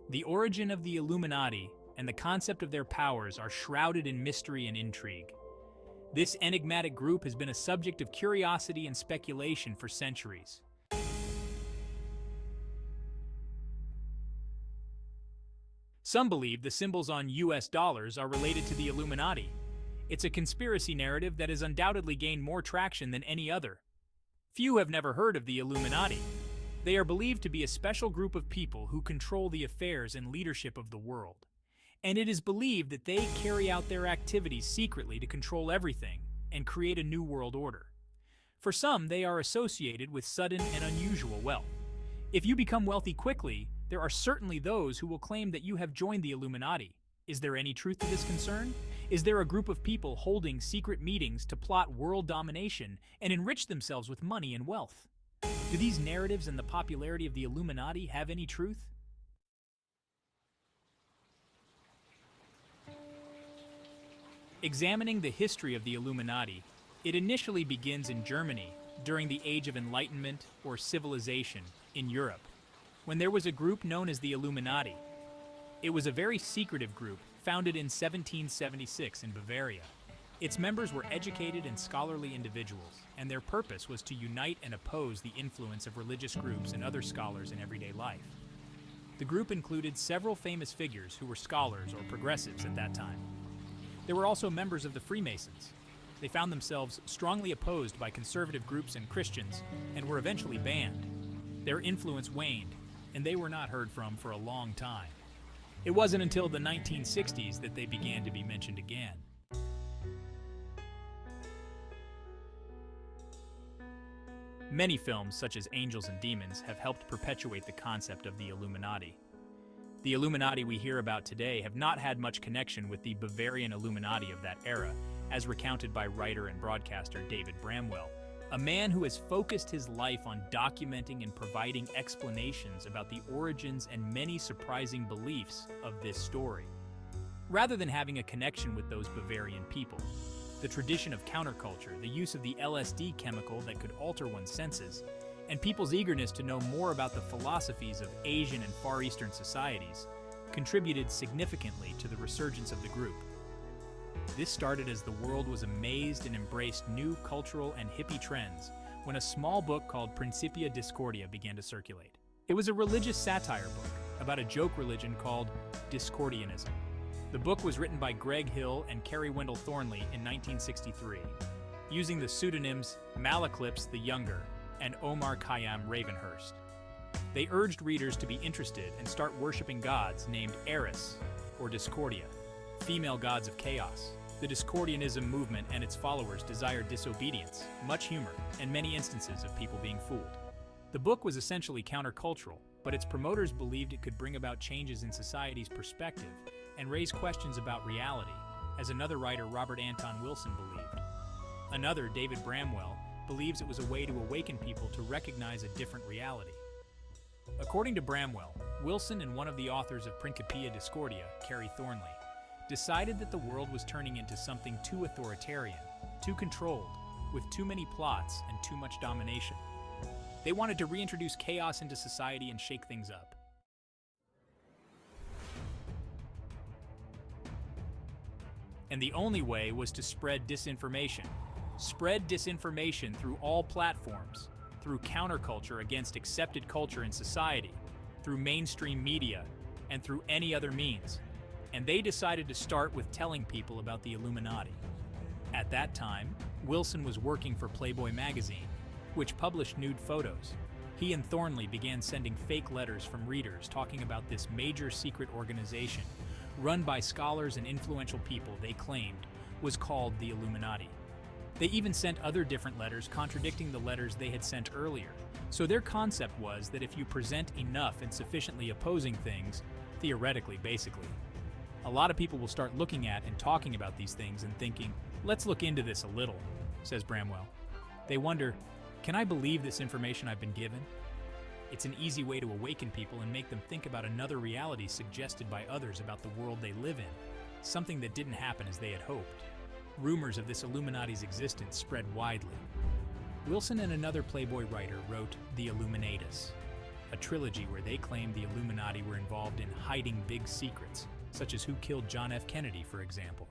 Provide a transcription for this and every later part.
The origin of the Illuminati and the concept of their powers are shrouded in mystery and intrigue. This enigmatic group has been a subject of curiosity and speculation for centuries. Some believe the symbols on US dollars are related to the Illuminati. It's a conspiracy narrative that has undoubtedly gained more traction than any other. Few have never heard of the Illuminati. They are believed to be a special group of people who control the affairs and leadership of the world. And it is believed that they carry out their activities secretly to control everything and create a new world order. For some, they are associated with sudden and unusual wealth. If you become wealthy quickly, there are certainly those who will claim that you have joined the Illuminati. Is there any truth to this concern? Is there a group of people holding secret meetings to plot world domination and enrich themselves with money and wealth? Do these narratives and the popularity of the Illuminati have any truth? Examining the history of the Illuminati, it initially begins in Germany during the Age of Enlightenment or Civilization in Europe, when there was a group known as the Illuminati. It was a very secretive group founded in 1776 in Bavaria. Its members were educated and scholarly individuals, and their purpose was to unite and oppose the influence of religious groups and other scholars in everyday life. The group included several famous figures who were scholars or progressives at that time. There were also members of the Freemasons. They found themselves strongly opposed by conservative groups and Christians and were eventually banned. Their influence waned, and they were not heard from for a long time. It wasn't until the 1960s that they began to be mentioned again. Many films, such as Angels and Demons, have helped perpetuate the concept of the Illuminati. The Illuminati we hear about today have not had much connection with the Bavarian Illuminati of that era, as recounted by writer and broadcaster David Bramwell, a man who has focused his life on documenting and providing explanations about the origins and many surprising beliefs of this story. Rather than having a connection with those Bavarian people, the tradition of counterculture, the use of the LSD chemical that could alter one's senses, and people's eagerness to know more about the philosophies of Asian and Far Eastern societies contributed significantly to the resurgence of the group. This started as the world was amazed and embraced new cultural and hippie trends when a small book called Principia Discordia began to circulate. It was a religious satire book about a joke religion called Discordianism. The book was written by Greg Hill and Carrie Wendell Thornley in 1963, using the pseudonyms Malaclips the Younger and Omar Khayyam Ravenhurst. They urged readers to be interested and start worshiping gods named Eris, or Discordia, female gods of chaos. The Discordianism movement and its followers desired disobedience, much humor, and many instances of people being fooled. The book was essentially countercultural, but its promoters believed it could bring about changes in society's perspective and raise questions about reality, as another writer, Robert Anton Wilson, believed. Another, David Bramwell, believes it was a way to awaken people to recognize a different reality. According to Bramwell, Wilson and one of the authors of Principia Discordia, Carrie Thornley, decided that the world was turning into something too authoritarian, too controlled, with too many plots and too much domination. They wanted to reintroduce chaos into society and shake things up. And the only way was to spread disinformation. Spread disinformation through all platforms, through counterculture against accepted culture in society, through mainstream media, and through any other means. And they decided to start with telling people about the Illuminati. At that time, Wilson was working for Playboy magazine, which published nude photos. He and Thornley began sending fake letters from readers talking about this major secret organization, run by scholars and influential people they claimed was called the Illuminati. They even sent other different letters contradicting the letters they had sent earlier. So their concept was that if you present enough and sufficiently opposing things, theoretically, basically, a lot of people will start looking at and talking about these things and thinking, let's look into this a little, says Bramwell. They wonder, can I believe this information I've been given? It's an easy way to awaken people and make them think about another reality suggested by others about the world they live in, something that didn't happen as they had hoped. Rumors of this Illuminati's existence spread widely. Wilson and another Playboy writer wrote The Illuminatus. a trilogy where they claimed the Illuminati were involved in hiding big secrets, such as who killed John F. Kennedy, for example.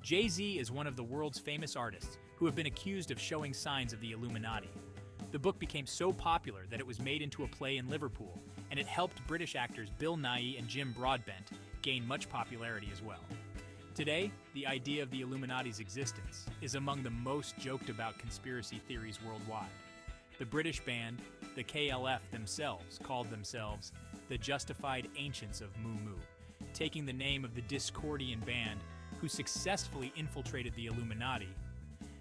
Jay-Z is one of the world's famous artists who have been accused of showing signs of the Illuminati. The book became so popular that it was made into a play in Liverpool, and it helped British actors Bill Nighy and Jim Broadbent gain much popularity as well. Today, the idea of the Illuminati's existence is among the most joked about conspiracy theories worldwide. The British band, the KLF themselves, called themselves the Justified Ancients of Mu Mu, taking the name of the Discordian band who successfully infiltrated the Illuminati,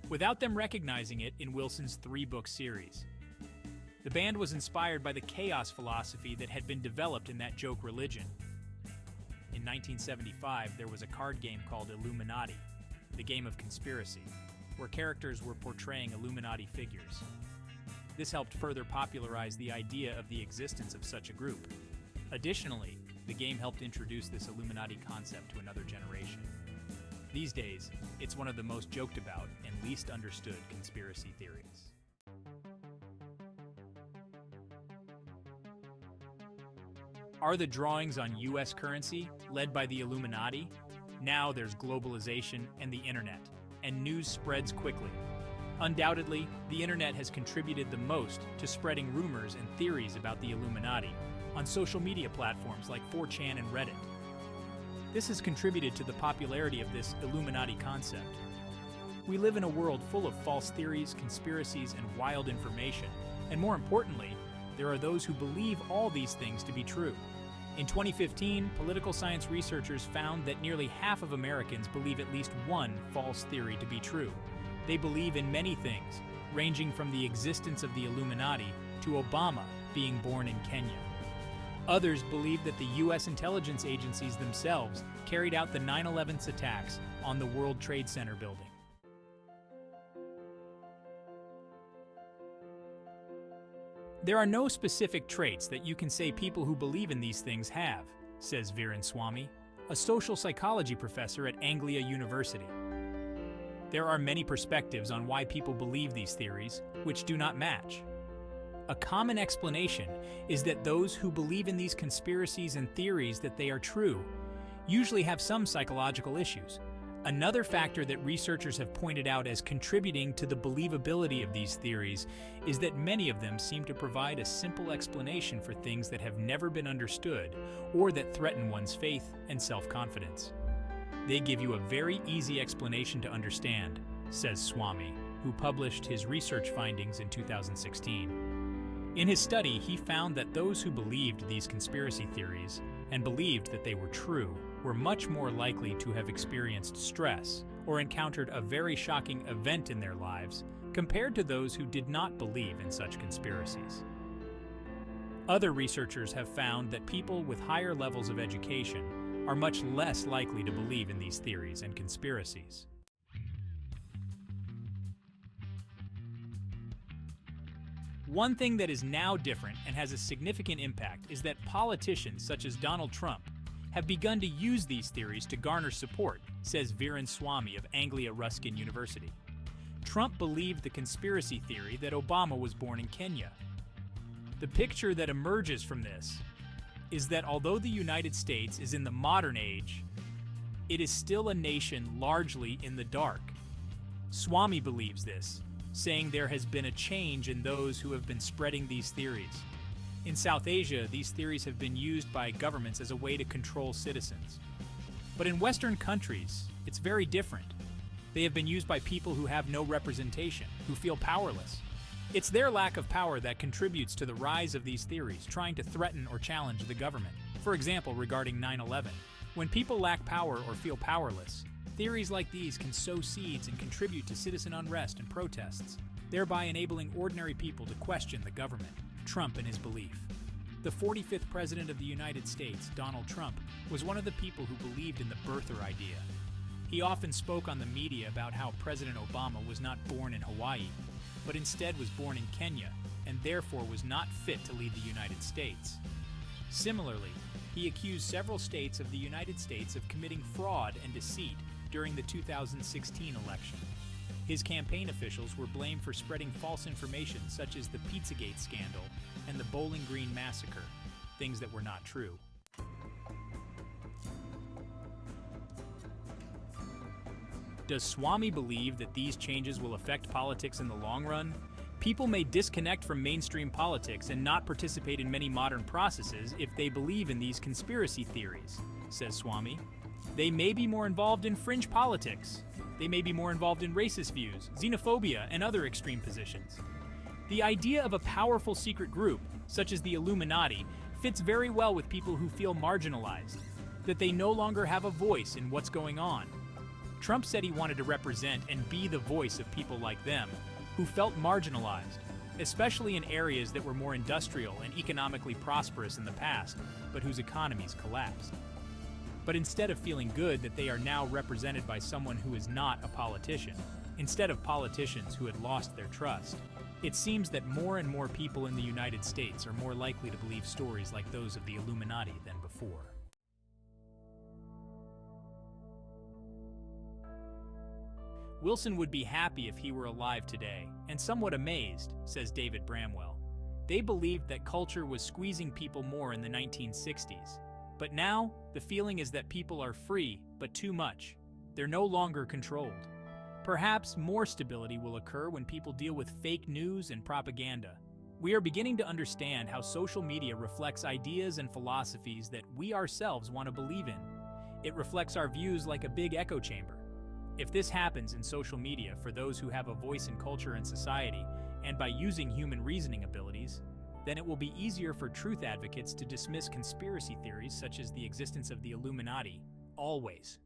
without them recognizing it in Wilson's 3-book series. The band was inspired by the chaos philosophy that had been developed in that joke religion. In 1975, there was a card game called Illuminati, the game of conspiracy, where characters were portraying Illuminati figures. This helped further popularize the idea of the existence of such a group. Additionally, the game helped introduce this Illuminati concept to another generation. These days, it's one of the most joked about and least understood conspiracy theories. Are the drawings on US currency led by the Illuminati? Now there's globalization and the internet, and news spreads quickly. Undoubtedly, the internet has contributed the most to spreading rumors and theories about the Illuminati on social media platforms like 4chan and Reddit. This has contributed to the popularity of this Illuminati concept. We live in a world full of false theories, conspiracies, and wild information, and more importantly, there are those who believe all these things to be true. In 2015, political science researchers found that nearly half of Americans believe at least one false theory to be true. They believe in many things, ranging from the existence of the Illuminati to Obama being born in Kenya. Others believe that the U.S. intelligence agencies themselves carried out the 9/11 attacks on the World Trade Center building. There are no specific traits that you can say people who believe in these things have, says Viren Swamy, a social psychology professor at Anglia University. There are many perspectives on why people believe these theories, which do not match. A common explanation is that those who believe in these conspiracies and theories that they are true usually have some psychological issues. Another factor that researchers have pointed out as contributing to the believability of these theories is that many of them seem to provide a simple explanation for things that have never been understood or that threaten one's faith and self-confidence. They give you a very easy explanation to understand, says Swamy, who published his research findings in 2016. In his study, he found that those who believed these conspiracy theories and believed that they were true were much more likely to have experienced stress or encountered a very shocking event in their lives compared to those who did not believe in such conspiracies. Other researchers have found that people with higher levels of education are much less likely to believe in these theories and conspiracies. One thing that is now different and has a significant impact is that politicians such as Donald Trump have begun to use these theories to garner support, says Viren Swamy of Anglia Ruskin University. Trump believed the conspiracy theory that Obama was born in Kenya. The picture that emerges from this is that although the United States is in the modern age, it is still a nation largely in the dark. Swamy believes this, saying there has been a change in those who have been spreading these theories. In South Asia, these theories have been used by governments as a way to control citizens. But in Western countries, it's very different. They have been used by people who have no representation, who feel powerless. It's their lack of power that contributes to the rise of these theories, trying to threaten or challenge the government. For example, regarding 9/11, when people lack power or feel powerless, theories like these can sow seeds and contribute to citizen unrest and protests, thereby enabling ordinary people to question the government, Trump and his belief. The 45th President of the United States, Donald Trump, was one of the people who believed in the birther idea. He often spoke on the media about how President Obama was not born in Hawaii, but instead was born in Kenya, and therefore was not fit to lead the United States. Similarly, he accused several states of the United States of committing fraud and deceit during the 2016 election. His campaign officials were blamed for spreading false information such as the Pizzagate scandal and the Bowling Green massacre, things that were not true. Does Swami believe that these changes will affect politics in the long run? People may disconnect from mainstream politics and not participate in many modern processes if they believe in these conspiracy theories, says Swami. They may be more involved in fringe politics. They may be more involved in racist views, xenophobia, and other extreme positions. The idea of a powerful secret group, such as the Illuminati, fits very well with people who feel marginalized, that they no longer have a voice in what's going on. Trump said he wanted to represent and be the voice of people like them, who felt marginalized, especially in areas that were more industrial and economically prosperous in the past, but whose economies collapsed. But instead of feeling good that they are now represented by someone who is not a politician, instead of politicians who had lost their trust, it seems that more and more people in the United States are more likely to believe stories like those of the Illuminati than before. Wilson would be happy if he were alive today, and somewhat amazed, says David Bramwell. They believed that culture was squeezing people more in the 1960s. But now, the feeling is that people are free, but too much. They're no longer controlled. Perhaps more stability will occur when people deal with fake news and propaganda. We are beginning to understand how social media reflects ideas and philosophies that we ourselves want to believe in. It reflects our views like a big echo chamber. If this happens in social media for those who have a voice in culture and society, and by using human reasoning abilities, then it will be easier for truth advocates to dismiss conspiracy theories such as the existence of the Illuminati, always.